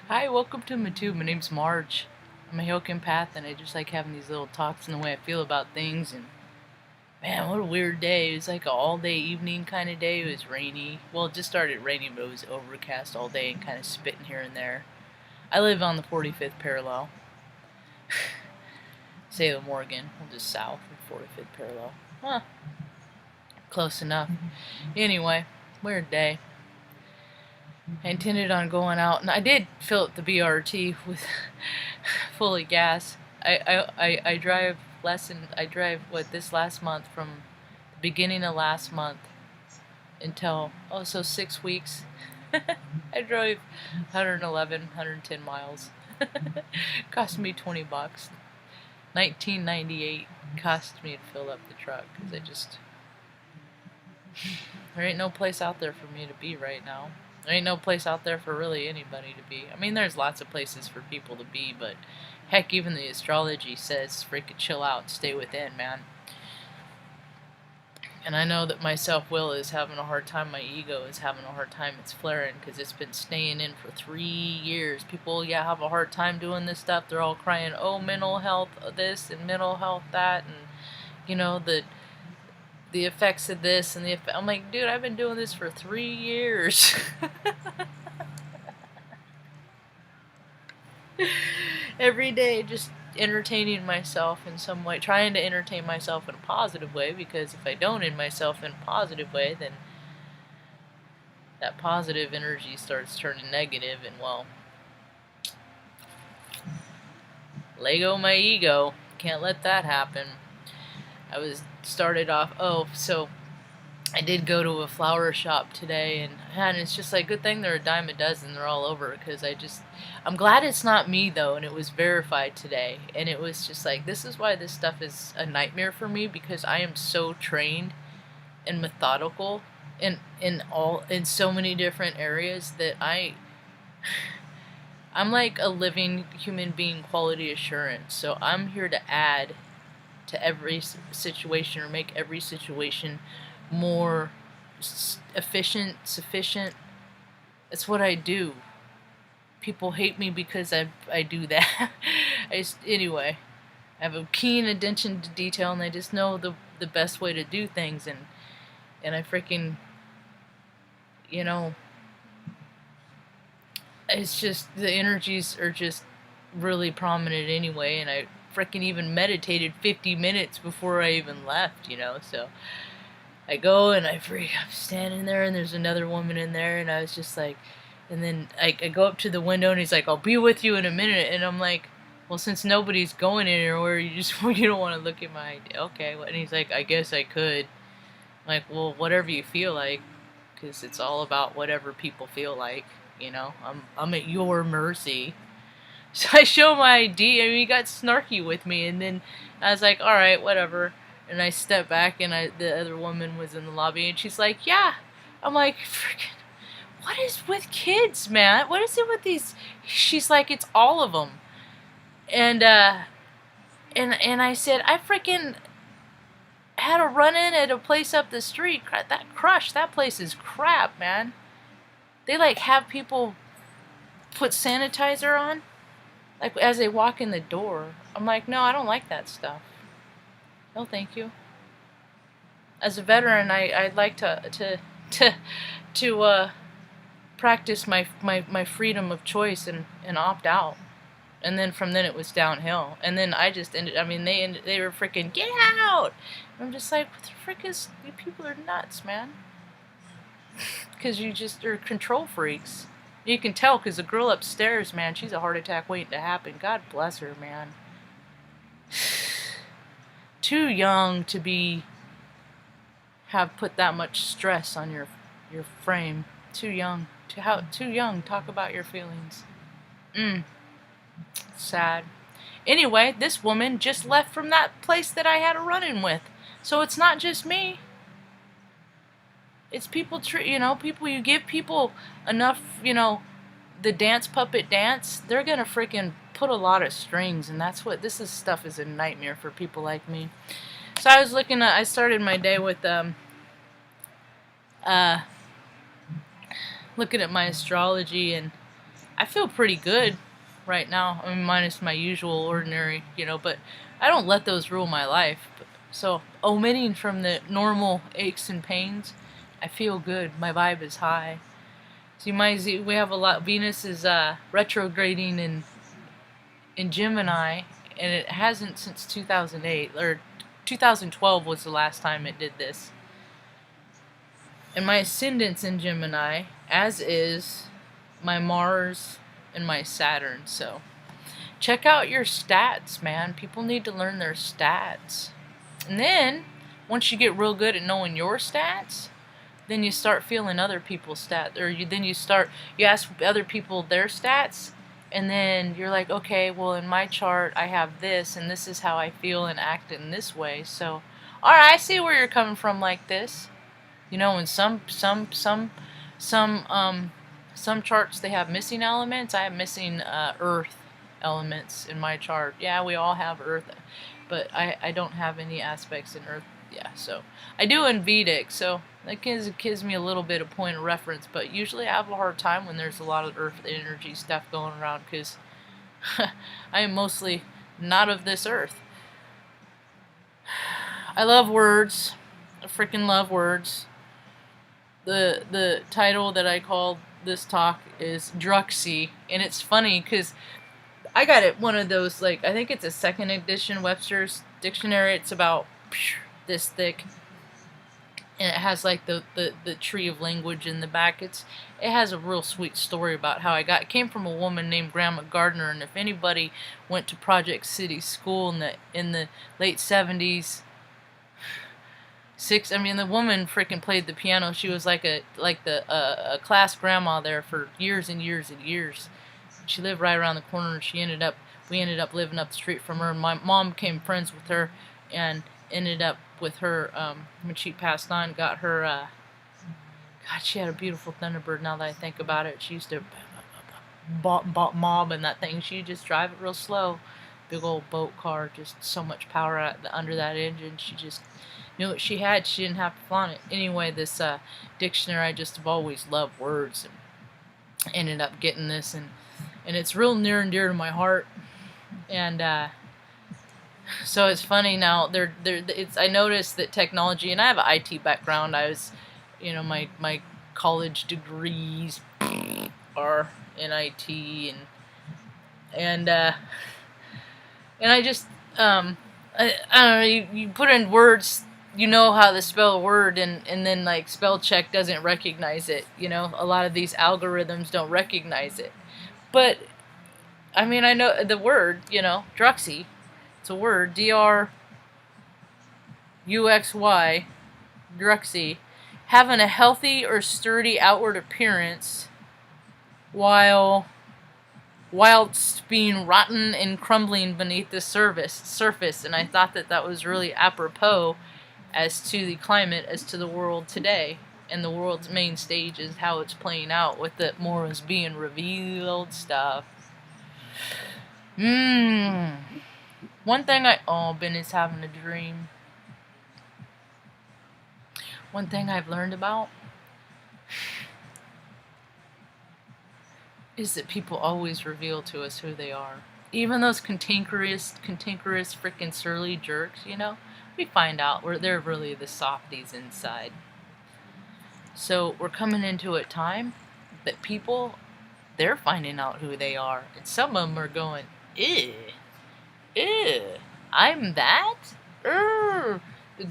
Hi, welcome to my tube. My name's Marge. I'm a Hill empath, and I just like having these little talks and the way I feel about things. And man, what a weird day. It was like an all-day evening kind of day. It was rainy. Well, it just started raining, but it was overcast all day and kind of spitting here and there. I live on the 45th parallel, Salem, Oregon. Well, just south of 45th parallel. Huh, close enough. Anyway, weird day. I intended on going out, and I did fill up the BRT with fully gas. I drive this last month, from the beginning of last month until, so 6 weeks. I drove 110 miles. Cost me $20. 1998 cost me to fill up the truck, because there ain't no place out there for me to be right now. There ain't no place out there for really anybody to be. I mean, there's lots of places for people to be, but heck, even the astrology says freaking chill out and stay within, man. And I know that my self-will is having a hard time, my ego is having a hard time, it's flaring, because it's been staying in for 3 years. People, have a hard time doing this stuff. They're all crying, oh, mental health this and mental health that, and, the effects of this and I'm like, dude, I've been doing this for 3 years. Every day, just entertaining myself in some way, trying to entertain myself in a positive way, because if I don't entertain myself in a positive way, then that positive energy starts turning negative, and well, Lego my ego. Can't let that happen. So I did go to a flower shop today, and it's just like, good thing they're a dime a dozen, they're all over, because I'm glad it's not me though, and it was verified today, and it was just like, this is why this stuff is a nightmare for me, because I am so trained and methodical in so many different areas that I'm like a living human being quality assurance. So I'm here to add to every situation, or make every situation more efficient, sufficient. It's what I do. People hate me because I do that. Anyway, I have a keen attention to detail, and I just know the best way to do things, and I freaking, it's just, the energies are just really prominent anyway, and I freaking even meditated 50 minutes before I even left, so I go and I'm standing there, and there's another woman in there, and I was just like, and then I go up to the window, and he's like, I'll be with you in a minute, and I'm like, well, since nobody's going anywhere, you don't want to look at my, okay, and he's like, I guess I could. I'm like, well, whatever you feel like, because it's all about whatever people feel like, I'm at your mercy. So I show my ID, and he got snarky with me, and then I was like, alright, whatever, and I stepped back, and the other woman was in the lobby, and she's like, yeah. I'm like, freaking, what is with kids, man? What is it with these? She's like, it's all of them. And I said, I freaking had a run-in at a place up the street. That place is crap, man. They like have people put sanitizer on, like as they walk in the door. I'm like, no, I don't like that stuff. No, thank you. As a veteran, I'd like to practice my freedom of choice and opt out. And then from then it was downhill. And then I just ended. I mean, they were freaking, get out. And I'm just like, what the frick is? You people are nuts, man. Because you just are control freaks. You can tell, because the girl upstairs, man, she's a heart attack waiting to happen. God bless her, man. Too young to have put that much stress on your frame. Too young. Too young. Talk about your feelings. Sad. Anyway, this woman just left from that place that I had a run-in with. So it's not just me. It's people, people, you give people enough, the dance puppet dance, they're gonna freaking put a lot of strings, and that's what, stuff is a nightmare for people like me. So I started my day with, looking at my astrology, and I feel pretty good right now. I mean, minus my usual ordinary, but I don't let those rule my life. So, omitting from the normal aches and pains, I feel good. My vibe is high. So we have a lot. Venus is retrograding in Gemini, and it hasn't since 2008, or 2012 was the last time it did this. And my ascendant's in Gemini, as is my Mars and my Saturn. So check out your stats, man. People need to learn their stats. And then, once you get real good at knowing your stats, then you start feeling other people's stats. Or you ask other people their stats, and then you're like, okay, well, in my chart, I have this, and this is how I feel and act in this way. So, alright, I see where you're coming from like this. And some charts, they have missing elements. I have missing earth elements in my chart. Yeah, we all have earth, but I don't have any aspects in earth. Yeah, so I do in Vedic, so that gives me a little bit of point of reference, but usually I have a hard time when there's a lot of earth energy stuff going around, because I am mostly not of this earth. I love words. I freaking love words. The title that I called this talk is Druxy, and it's funny because I got it one of those, like, I think it's a second edition Webster's dictionary. It's about this thick, and it has like the tree of language in the back. It has a real sweet story about how it came from a woman named Grandma Gardner, and if anybody went to Project City School in the late 70s, the woman freaking played the piano. She was like a class grandma there for years and years and years. She lived right around the corner, and we ended up living up the street from her. And my mom became friends with her, and ended up with her when she passed on. Got her. God, she had a beautiful Thunderbird. Now that I think about it, she used to mob in that thing. She'd just drive it real slow. Big old boat car, just so much power under that engine. She just knew what she had. She didn't have to flaunt it. Anyway, this dictionary, I just have always loved words, and ended up getting this, and it's real near and dear to my heart. And so it's funny now. I noticed that technology, and I have an IT background. I was, my college degrees are in IT, and I just I don't know. You put in words, how to spell a word, and then like spell check doesn't recognize it. A lot of these algorithms don't recognize it. But I mean, I know the word, Druxy. It's a word, Druxy, Druxy, having a healthy or sturdy outward appearance, whilst being rotten and crumbling beneath the surface. And I thought that was really apropos as to the climate, as to the world today, and the world's main stage is how it's playing out, with it more as being revealed stuff. One thing Ben is having a dream. One thing I've learned about is that people always reveal to us who they are. Even those cantankerous, freaking surly jerks, we find out they're really the softies inside. So we're coming into a time that people, they're finding out who they are. And some of them are going, ew, I'm that? The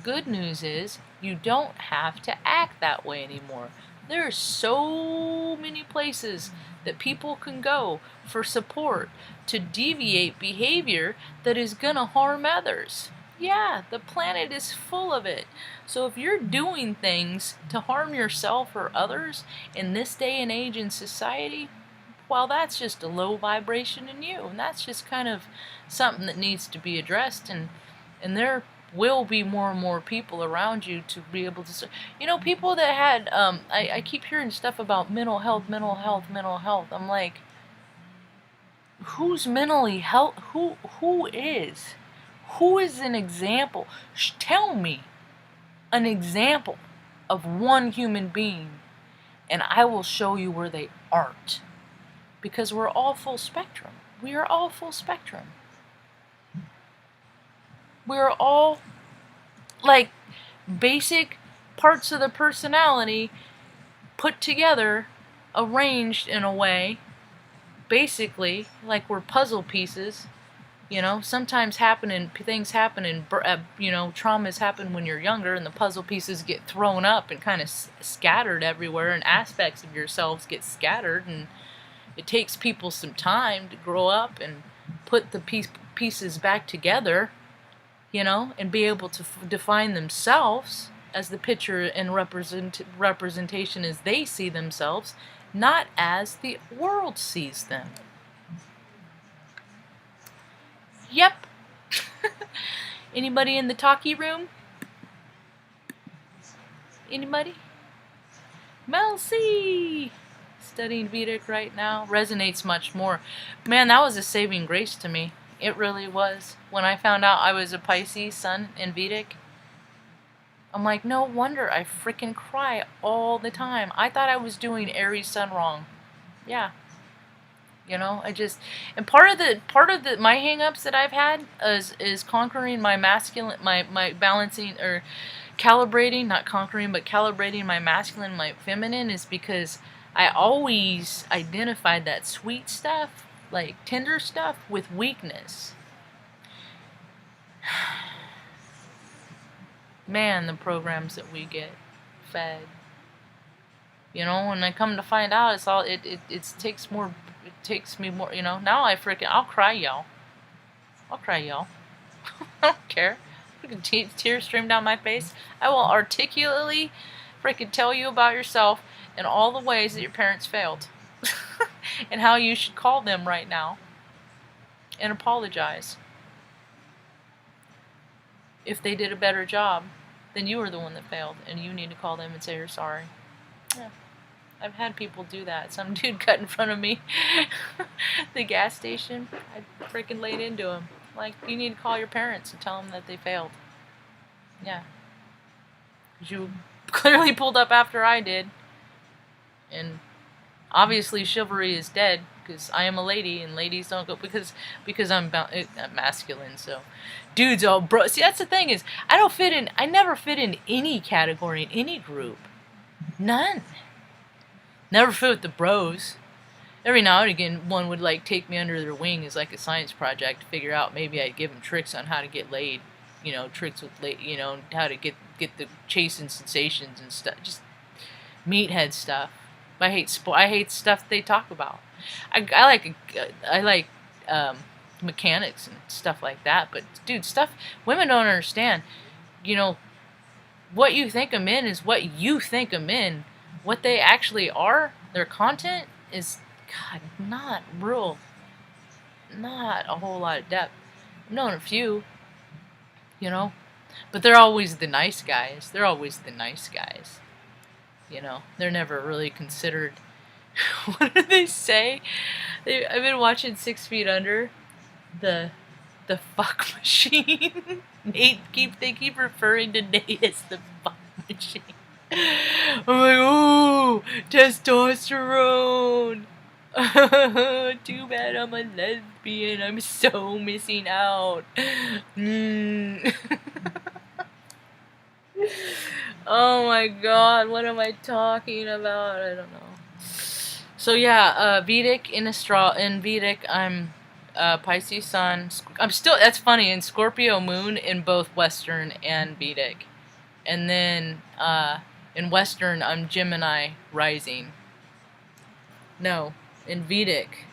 good news is you don't have to act that way anymore. There are so many places that people can go for support to deviate behavior that is going to harm others. Yeah, the planet is full of it. So if you're doing things to harm yourself or others in this day and age in society, well, that's just a low vibration in you. And that's just kind of something that needs to be addressed. And there will be more and more people around you to be able to, people that had, I keep hearing stuff about mental health. I'm like, who's mentally health? Who is? Who is an example? Tell me an example of one human being And I will show you where they aren't. Because we're all full spectrum. We are all full spectrum. We're all like basic parts of the personality put together, arranged in a way, basically like we're puzzle pieces. You know, sometimes things happen and traumas happen when you're younger, and the puzzle pieces get thrown up and kind of scattered everywhere, and aspects of yourselves get scattered, and it takes people some time to grow up and put the pieces back together, you know, and be able to define themselves as the picture and representation as they see themselves, not as the world sees them. Yep. Anybody in the talkie room? Anybody? Mel C. Studying Vedic right now. Resonates much more. Man, that was a saving grace to me. It really was. When I found out I was a Pisces sun in Vedic, I'm like, no wonder I freaking cry all the time. I thought I was doing Aries sun wrong. Yeah. You know, and part of the my hang-ups that I've had is conquering my masculine, my balancing, or calibrating, not conquering, but calibrating my masculine, my feminine, is because I always identified that sweet stuff, like tender stuff, with weakness. Man, the programs that we get fed. You know, when I come to find out, it's all it takes more. It takes me more, you know. Now I'll cry, y'all. I'll cry, y'all. I don't care. Tears stream down my face. I will articulately freaking tell you about yourself and all the ways that your parents failed. And how you should call them right now and apologize. If they did a better job, then you were the one that failed, and you need to call them and say you're sorry. Yeah. I've had people do that. Some dude cut in front of me the gas station. I freaking laid into him. Like, you need to call your parents and tell them that they failed. Yeah. Because you clearly pulled up after I did. And obviously chivalry is dead, because I am a lady, and ladies don't go, because I'm masculine, so dudes all bro. See, that's the thing, is I never fit in any category, in any group. None. Never fit with the bros. Every now and again, one would like take me under their wing as like a science project to figure out, maybe I'd give them tricks on how to get laid, you know, tricks with you know, how to get the chasing sensations and stuff, just meathead stuff. I hate stuff they talk about. I like mechanics and stuff like that, but dude, stuff women don't understand. You know, what you think of men is what you think of men. What they actually are, their content is, God, not a whole lot of depth. I've known a few, you know, but they're always the nice guys. You know, they're never really considered. What do they say? I've been watching 6 Feet Under, the fuck machine. They keep referring to Nate as the fuck machine. I'm like, ooh, testosterone. Too bad I'm a lesbian. I'm so missing out. Oh my God, what am I talking about? I don't know. So yeah, Vedic in Vedic, I'm Pisces Sun. That's funny, in Scorpio Moon in both Western and Vedic. And then in Western, I'm Gemini Rising. No, in Vedic.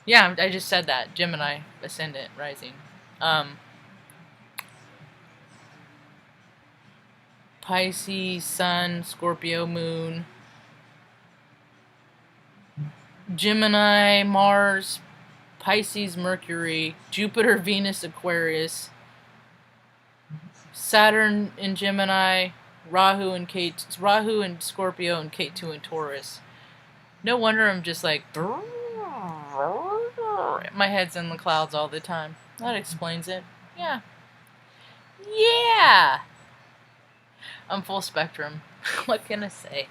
Yeah, I just said that. Gemini Ascendant Rising. Pisces Sun, Scorpio Moon, Gemini Mars, Pisces Mercury, Jupiter Venus Aquarius, Saturn in Gemini, Rahu and Scorpio, and Ketu in Taurus. No wonder I'm just like, my head's in the clouds all the time. That explains it. Yeah. Yeah! I'm full spectrum. What can I say?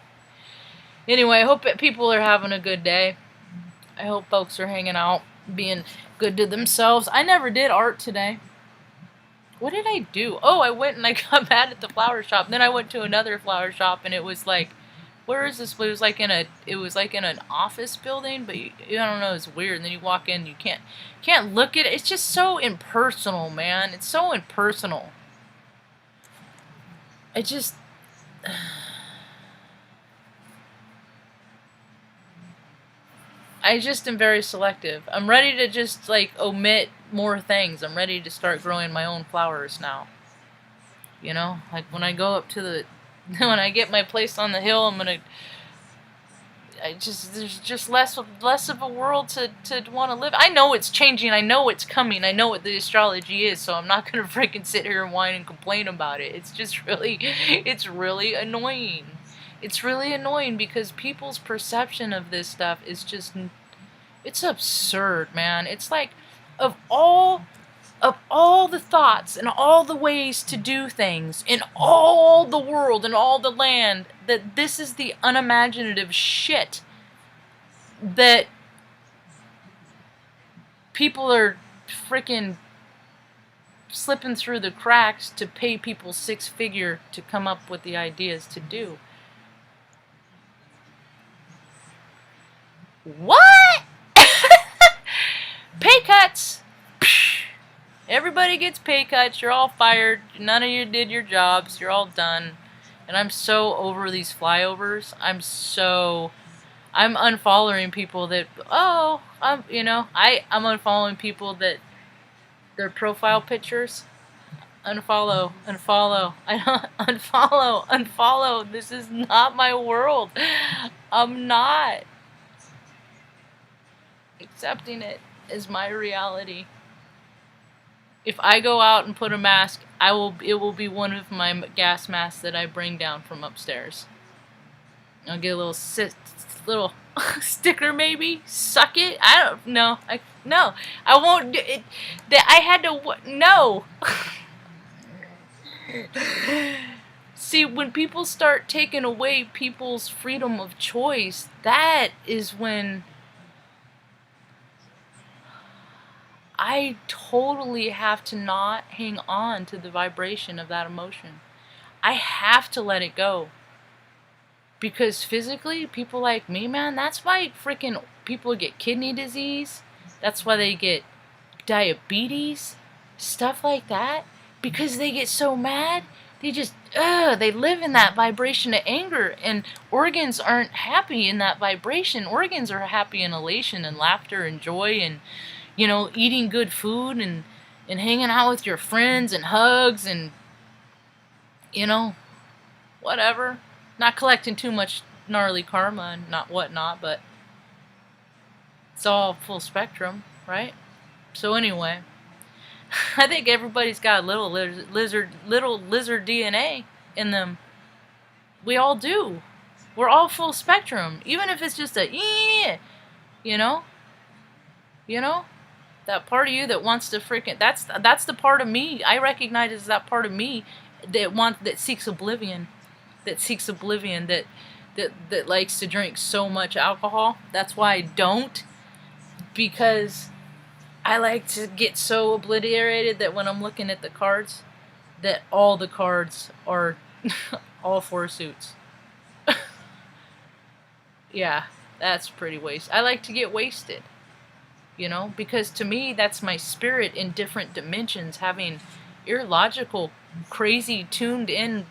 Anyway, I hope that people are having a good day. I hope folks are hanging out, being good to themselves. I never did art today. What did I do? Oh, I went and I got mad at the flower shop. Then I went to another flower shop, and it was like, where is this? It was like in an office building, but I don't know. It's weird. And then you walk in, you can't look at it. It's just so impersonal, man. It's so impersonal. It just. I just am very selective. I'm ready to just like omit more things. I'm ready to start growing my own flowers now. You know, like when I go up to the, when I get my place on the hill, there's just less of a world to want to live. I know it's changing. I know it's coming. I know what the astrology is. So I'm not gonna freaking sit here and whine and complain about it. It's just really, it's really annoying. It's really annoying because people's perception of this stuff is just, it's absurd, man. It's like, of all the thoughts and all the ways to do things in all the world and all the land, that this is the unimaginative shit that people are freaking slipping through the cracks to pay people six-figure to come up with the ideas to do. What? Pay cuts! Everybody gets pay cuts. You're all fired. None of you did your jobs. You're all done. And I'm so over these flyovers. I'm unfollowing people that, I'm unfollowing people that their profile pictures. Unfollow. I don't unfollow. This is not my world. I'm not accepting it as my reality. If I go out and put a mask, it will be one of my gas masks that I bring down from upstairs. I'll get a little sticker maybe. Suck it. I don't know. I won't do it. I had to no. See, when people start taking away people's freedom of choice, that is when I totally have to not hang on to the vibration of that emotion. I have to let it go. Because physically, people like me, man, that's why freaking people get kidney disease. That's why they get diabetes. Stuff like that. Because they get so mad. They just, they live in that vibration of anger. And organs aren't happy in that vibration. Organs are happy in elation and laughter and joy and, eating good food and hanging out with your friends and hugs and, whatever. Not collecting too much gnarly karma and not whatnot, but it's all full spectrum, right? So anyway, I think everybody's got a little lizard DNA in them. We all do. We're all full spectrum, even if it's just a that part of you that wants to freaking, that's the part of me I recognize as that part of me that seeks oblivion, that likes to drink so much alcohol. That's why I don't, because I like to get so obliterated that when I'm looking at the cards, that all the cards are all four suits. Yeah, that's pretty wasted. I like to get wasted. Because to me, that's my spirit in different dimensions, having illogical, crazy, tuned in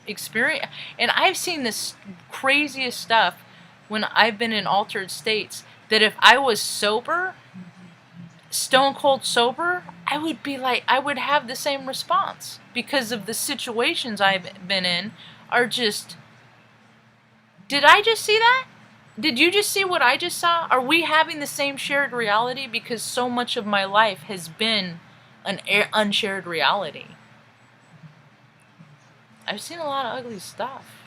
experience. And I've seen this craziest stuff when I've been in altered states, that if I was sober, stone cold sober, I would have the same response, because of the situations I've been in are just, did I just see that? Did you just see what I just saw? Are we having the same shared reality? Because so much of my life has been an unshared reality. I've seen a lot of ugly stuff.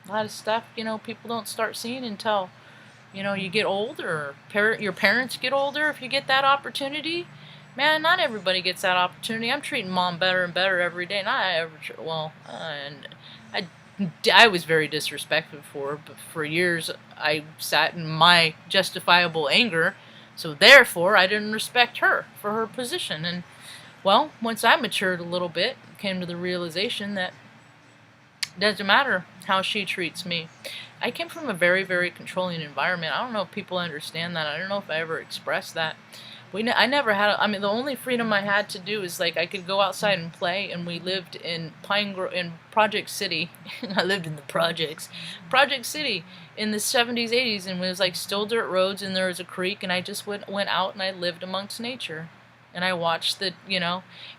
A lot of stuff, people don't start seeing until, you get older. Your parents get older if you get that opportunity. Man, not everybody gets that opportunity. I'm treating mom better and better every day. Not ever, and I was very disrespectful for her, but for years I sat in my justifiable anger, so therefore I didn't respect her for her position. And well, once I matured a little bit, came to the realization that it doesn't matter how she treats me. I came from a very, very controlling environment. I don't know if people understand that. I don't know if I ever expressed that. I never had. I mean, the only freedom I had to do is like I could go outside and play, and we lived in in Project City. I lived in the projects, Project City, in the 70s, 80s, and it was like still dirt roads, and there was a creek, and I just went out and I lived amongst nature, and I watched and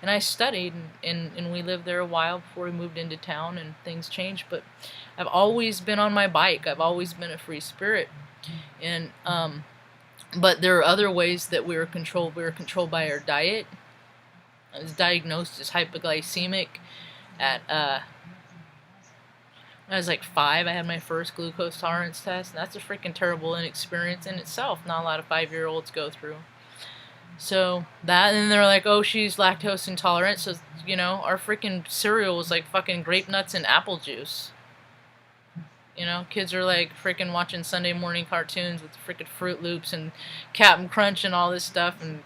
I studied, and we lived there a while before we moved into town, and things changed. But I've always been on my bike. I've always been a free spirit, and but there are other ways that we were controlled. We were controlled by our diet. I was diagnosed as hypoglycemic at when I was like 5. I had my first glucose tolerance test, and that's a freaking terrible experience in itself. Not a lot of 5-year-olds go through. So that, and they're like, oh, she's lactose intolerant. So our freaking cereal was like fucking grape nuts and apple juice. Kids are like freaking watching Sunday morning cartoons with freaking Fruit Loops and Captain Crunch and all this stuff, and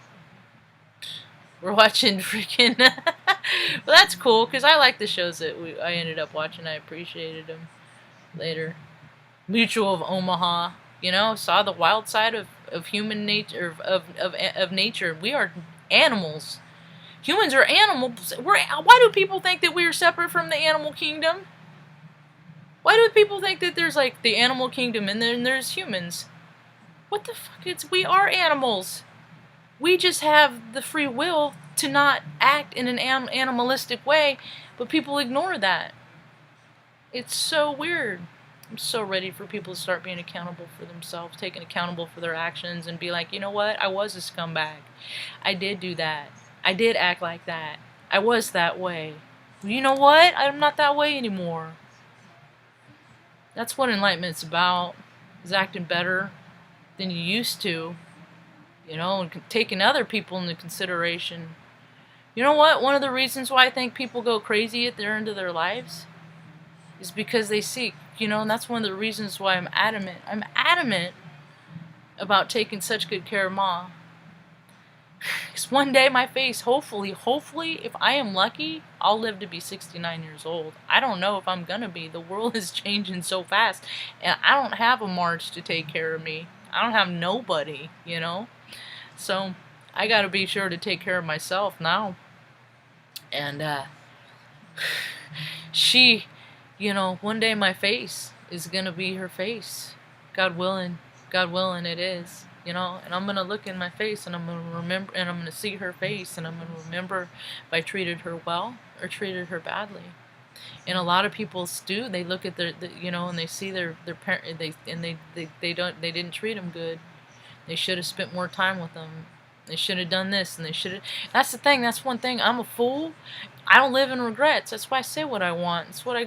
we're watching freaking. Well, that's cool because I like the shows that I ended up watching. I appreciated them later. Mutual of Omaha, saw the wild side of human nature, of nature. We are animals. Humans are animals. Why do people think that we are separate from the animal kingdom? Why do people think that there's like the animal kingdom and then there's humans? What the fuck? We are animals. We just have the free will to not act in an animalistic way, but people ignore that. It's so weird. I'm so ready for people to start being accountable for themselves, taking accountable for their actions, and be like, you know what? I was a scumbag. I did do that. I did act like that. I was that way. You know what? I'm not that way anymore. That's what enlightenment's about, is acting better than you used to, and taking other people into consideration. You know what? One of the reasons why I think people go crazy at the end of their lives is because they seek, and that's one of the reasons why I'm adamant. I'm adamant about taking such good care of Ma. Because one day my face, hopefully, if I am lucky, I'll live to be 69 years old. I don't know if I'm gonna be. The world is changing so fast, and I don't have a Marge to take care of me. I don't have nobody, So I gotta be sure to take care of myself now. And she, one day my face is gonna be her face. God willing it is. And I'm going to look in my face, and I'm going to remember, and I'm going to see her face, and I'm going to remember if I treated her well or treated her badly. And a lot of people do. They look at and they see their parent, they didn't treat them good. They should have spent more time with them. They should have done this, and they should have. That's the thing. That's one thing. I'm a fool. I don't live in regrets. That's why I say what I want. That's what I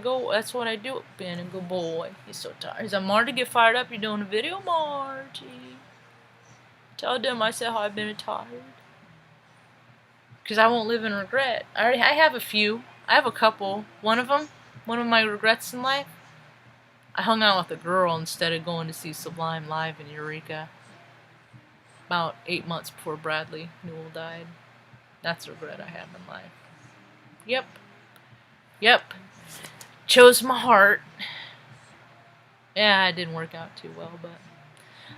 do. Ben and good boy. He's so tired. Is that Marty get fired up? You're doing a video, Marty. Tell them I said how I've been tired. Because I won't live in regret. I have a few. I have a couple. One of my regrets in life, I hung out with a girl instead of going to see Sublime live in Eureka. About 8 months before Bradley Newell died. That's a regret I have in life. Yep. Chose my heart. Yeah, it didn't work out too well, but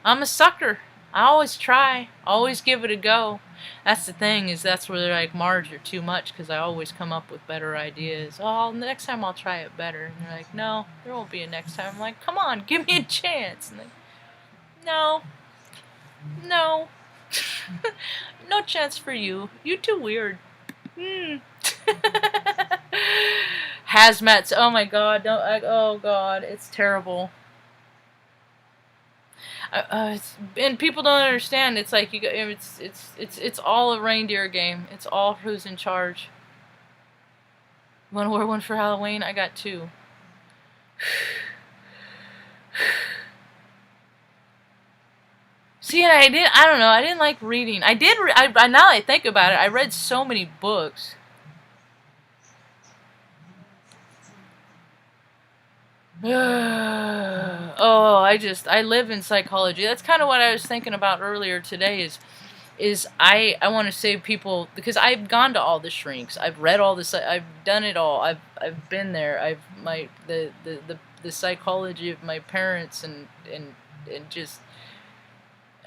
I'm a sucker. I always try. Always give it a go. That's the thing, is that's where they're like, Marge, you're too much, because I always come up with better ideas. Oh, next time I'll try it better. And they're like, no, there won't be a next time. I'm like, come on, give me a chance. And they, no. No chance for you. You too weird. Hazmats. Oh my God. Oh God. It's terrible. And people don't understand. It's like it's all a reindeer game. It's all who's in charge. You want to wear one for Halloween? I got 2. See, and I don't know, I didn't like reading. I did, now I think about it, I read so many books. Oh, I live in psychology. That's kind of what I was thinking about earlier today is I want to save people, because I've gone to all the shrinks. I've read all this. I've done it all. I've been there. The psychology of my parents and just,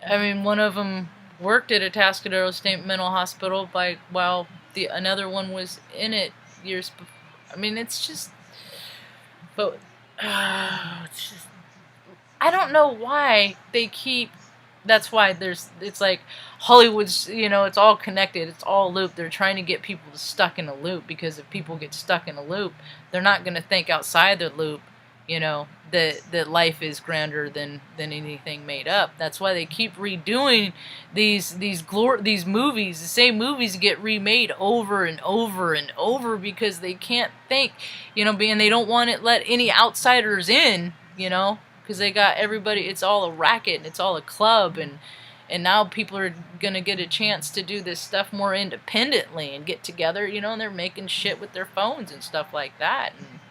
I mean, one of them worked at a Atascadero State Mental Hospital while the another one was in it years before. I mean, it's just, but it's just, I don't know why they keep. That's why it's like Hollywood's, it's all connected. It's all a loop. They're trying to get people stuck in a loop, because if people get stuck in a loop, they're not going to think outside the loop, that life is grander than anything made up. That's why they keep redoing these movies. The same movies get remade over and over and over, because they can't think, and they don't want to let any outsiders in, because they got everybody. It's all a racket and it's all a club, and now people are gonna get a chance to do this stuff more independently and get together, and they're making shit with their phones and stuff like that. And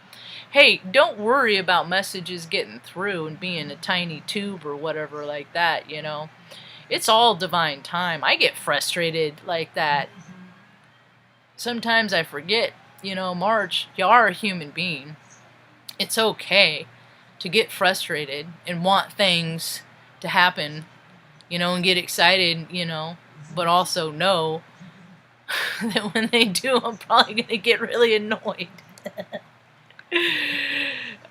hey, don't worry about messages getting through and being a tiny tube or whatever like that, It's all divine time. I get frustrated like that. Sometimes I forget, March, you are a human being. It's okay to get frustrated and want things to happen, and get excited, but also know that when they do, I'm probably going to get really annoyed.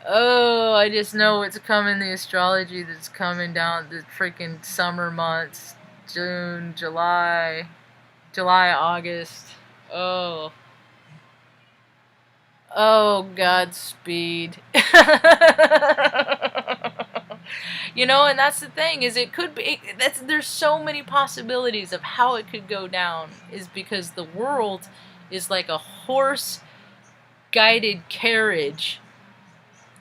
Oh, I just know it's coming, the astrology that's coming down the freaking summer months, June, July, August. Oh, Godspeed. And that's the thing, is it could be, there's so many possibilities of how it could go down, is because the world is like a horse-guided carriage,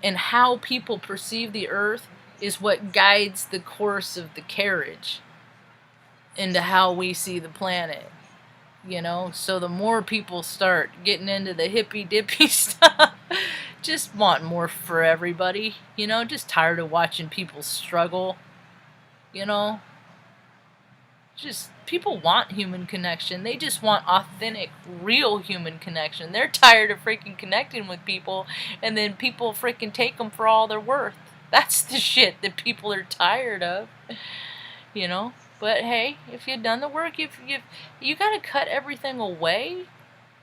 and how people perceive the earth is what guides the course of the carriage into how we see the planet. So the more people start getting into the hippy-dippy stuff, just want more for everybody, just tired of watching people struggle, just, people want human connection. They just want authentic, real human connection. They're tired of freaking connecting with people, and then people freaking take them for all they're worth. That's the shit that people are tired of, But hey, if you've done the work, you gotta cut everything away,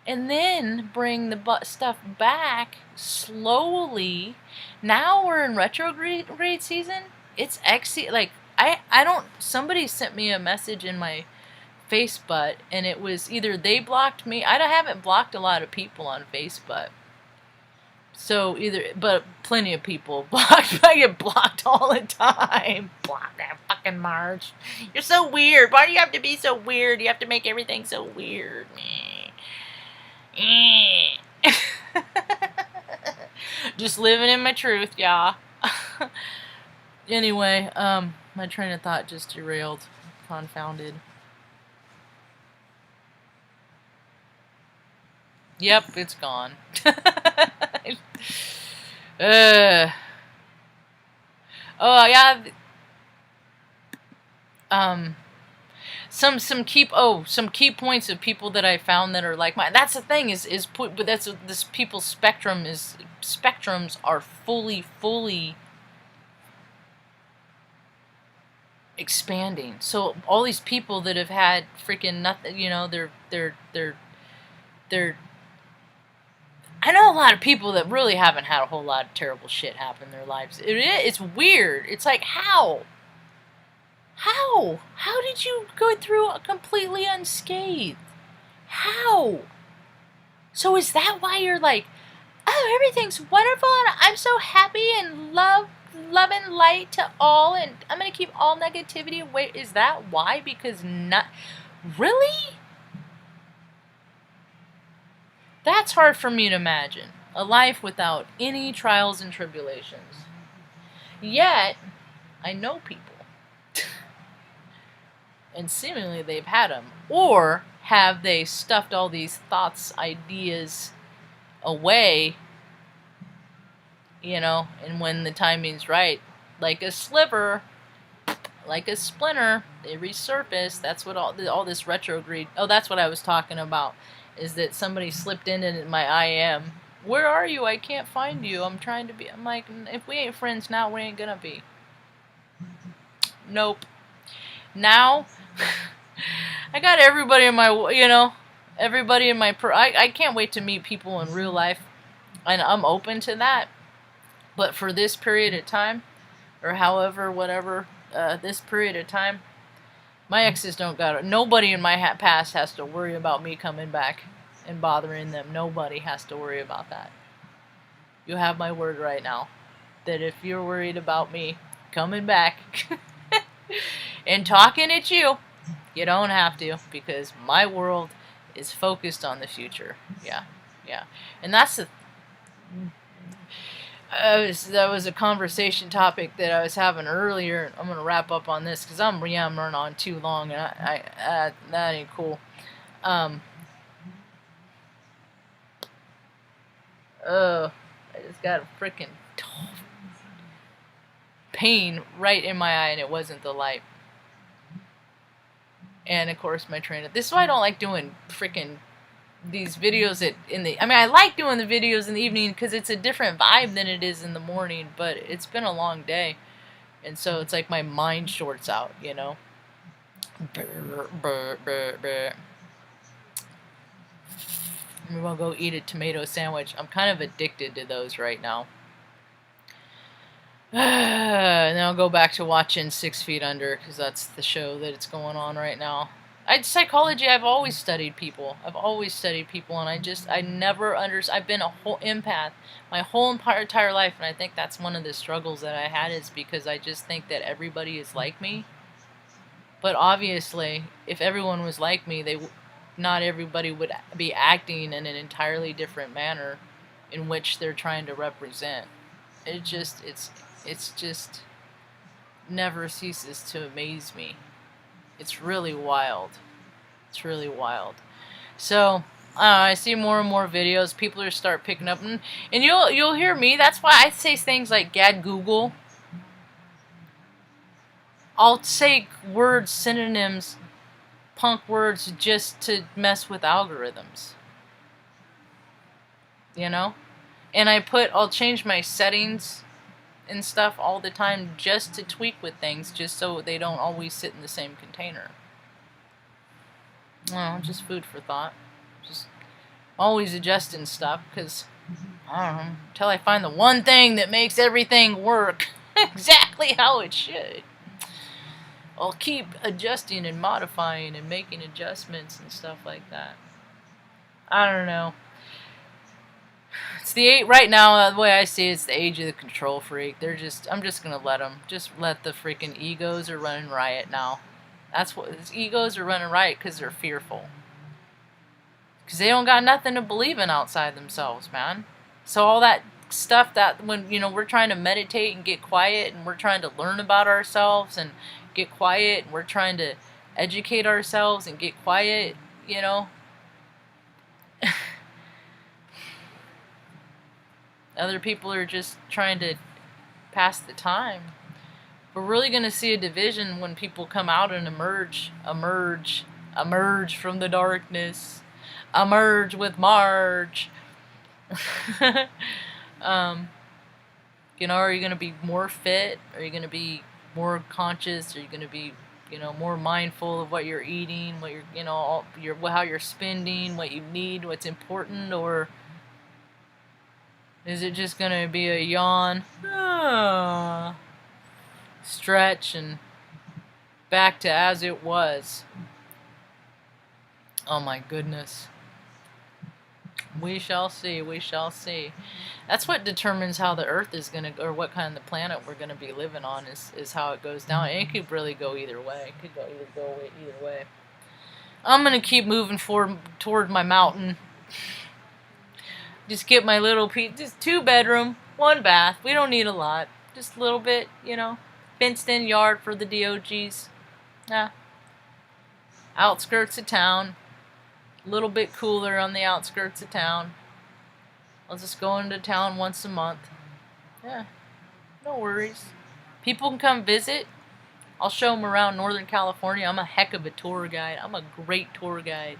and then bring the stuff back slowly. Now we're in retrograde season. It's like, I don't, somebody sent me a message in my Facebook, and it was either they blocked me. I haven't blocked a lot of people on Facebook. So but plenty of people blocked. I get blocked all the time. Block that fucking March. You're so weird. Why do you have to be so weird? You have to make everything so weird. Just living in my truth, y'all. Anyway, my train of thought just derailed. Confounded. Yep, it's gone. Oh yeah. Some key points of people that I found that are like mine. That's the thing but that's this people's spectrums are fully expanding. So all these people that have had freaking nothing, they're I know a lot of people that really haven't had a whole lot of terrible shit happen in their lives. It's weird. It's like, how? How did you go through completely unscathed? How? So is that why you're like, oh, everything's wonderful and I'm so happy and love and light to all, and I'm going to keep all negativity away? Is that why? Because not really? That's hard for me to imagine. A life without any trials and tribulations. Yet, I know people And seemingly they've had them. Or have they stuffed all these thoughts, ideas away, and when the timing's right, like a sliver, like a splinter, they resurface. That's what all this retrograde. Oh, that's what I was talking about. Is that somebody slipped into my IM? Where are you? I can't find you. I'm trying to be. I'm like, if we ain't friends now, we ain't gonna be. Nope. Now, I got everybody in my, everybody in my. I can't wait to meet people in real life, and I'm open to that. But for this period of time, or however, whatever, this period of time, my exes don't got it. Nobody in my past has to worry about me coming back and bothering them. Nobody has to worry about that. You have my word right now that if you're worried about me coming back and talking at you, you don't have to, because my world is focused on the future. Yeah. And that's the... that was a conversation topic that I was having earlier. I'm gonna wrap up on this because I'm running on too long, and I that ain't cool. I just got a freaking pain right in my eye, and it wasn't the light. And of course, my trainer. This is why I don't like doing freaking these videos I like doing the videos in the evening because it's a different vibe than it is in the morning, but it's been a long day, and so it's like my mind shorts out, I'm gonna go eat a tomato sandwich. I'm kind of addicted to those right now. And then I'll go back to watching 6 Feet Under, because that's the show that it's going on right now. Psychology, I've always studied people. And I never understood. I've been a whole empath my whole entire life, and I think that's one of the struggles that I had, is because I just think that everybody is like me. But obviously, if everyone was like me, not everybody would be acting in an entirely different manner in which they're trying to represent. It's just never ceases to amaze me. It's really wild. It's really wild. So, I see more and more videos. People are start picking up, and you'll hear me. That's why I say things like "Gad Google." I'll say words, synonyms, punk words, just to mess with algorithms. And I'll change my settings and stuff all the time just to tweak with things, just so they don't always sit in the same container. Well, just food for thought. Just always adjusting stuff, because I don't know, until I find the one thing that makes everything work exactly how it should, I'll keep adjusting and modifying and making adjustments and stuff like that. I don't know. It's right now, the way I see it, it's the age of the control freak. I'm just gonna let them. Just let the freaking egos are running riot now. That's what egos are running riot, because they're fearful. Because they don't got nothing to believe in outside themselves, man. So all that stuff that when we're trying to meditate and get quiet, and we're trying to learn about ourselves and get quiet, and we're trying to educate ourselves and get quiet, other people are just trying to pass the time. We're really going to see a division when people come out and emerge from the darkness, emerge with Marge. Are you going to be more fit? Are you going to be more conscious? Are you going to be, more mindful of what you're eating, what you're, how you're spending, what you need, what's important, or is it just going to be a yawn, stretch, and back to as it was? Oh my goodness. We shall see. We shall see. That's what determines how the Earth is going to, or what kind of planet we're going to be living on, is how it goes down. And it could really go either way. It could go either way. I'm going to keep moving forward toward my mountain. Just get my little piece, just 2-bedroom, 1 bath. We don't need a lot. Just a little bit, fenced in yard for the DOGs. Yeah. outskirts of town, a little bit cooler on the outskirts of town. I'll just go into town once a month. Yeah, no worries. People can come visit. I'll show them around Northern California. I'm a heck of a tour guide. I'm a great tour guide.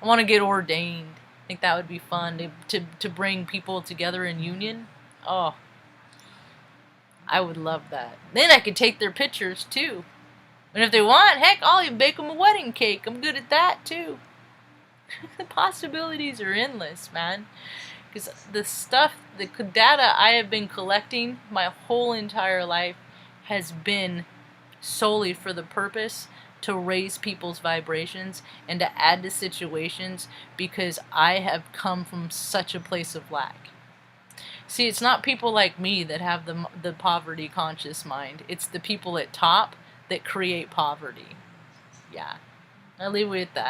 I want to get ordained. I think that would be fun to bring people together in union. Oh, I would love that. Then I could take their pictures too. And if they want, heck, I'll even bake them a wedding cake. I'm good at that too. The possibilities are endless, man. Because the stuff, the data I have been collecting my whole entire life has been solely for the purpose to raise people's vibrations and to add to situations, because I have come from such a place of lack. See, it's not people like me that have the poverty conscious mind. It's the people at top that create poverty. Yeah, I'll leave it at that.